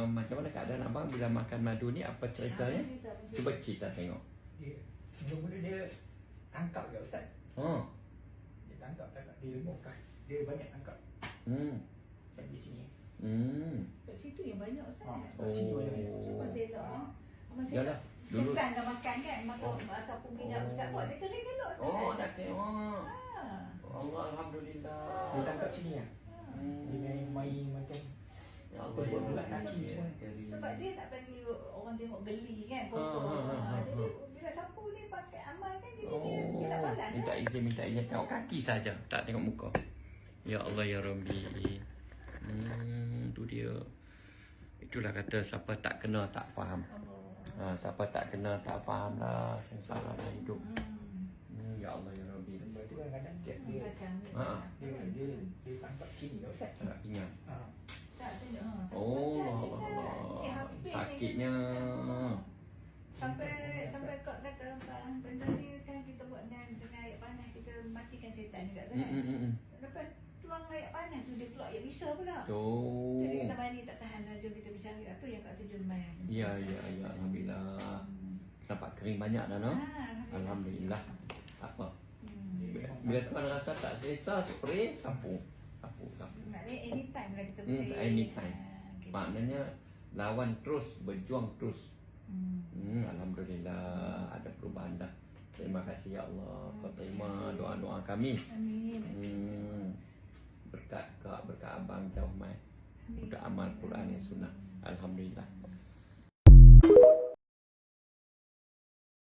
Macam mana keadaan abang bila makan madu ni? Apa ceritanya? Cuba cerita tengok. Dia mula-mula dia tangkap je Ustaz. Dia tangkap, dia lemukkan. Dia banyak tangkap. Sampai sini. Kat situ yang banyak Ustaz. Kat sini banyak. Abang Selok. Abang Yalah, Selok. dulu. Kesan dah makan kan. Masa pun minat Ustaz buat dia kelak-kelak Ustaz. Dah tengok. Allah, Alhamdulillah. Dia tangkap sini lah. Dia main macam Ya Allah, buat belah kaki semua. Sebab dia tak bagi orang tengok geli kan. Jadi bila sapu ni pakai amal kan, jadi dia tak balas. Minta izin tengok kaki saja, tak tengok muka. Ya Allah ya Rabbi. Tu dia. Itulah kata siapa tak kena tak faham. Siapa tak kena tak faham lah sengsara lah hidup. Ya Allah ya Rabbi. Lepas tu kadang-kadang dia tangkap sini lah Ustaz. Tak pinggang. Allah. Sakitnya. Sampai kau kata benda ni kan kita buat dengan air panas, kita matikan setan juga kan. Lepas tuang air panas tu dia keluar air bisa pula. Jadi kita mandi tak tahan lah, jom kita bercari apa yang kat tujuan main. Ya Alhamdulillah. Nampak kering banyak dah no? Alhamdulillah. Apa? Bila tuan rasa tak selesa, spray, sapu. Maknanya anytime lah kita boleh. Anytime. Maknanya lawan terus, berjuang terus. Alhamdulillah ada perubahan dah. Terima kasih ya Allah. Kau terima doa-doa kami. Amin. Berkat abang jauh mai. Untuk amal Quran yang sunnah. Alhamdulillah.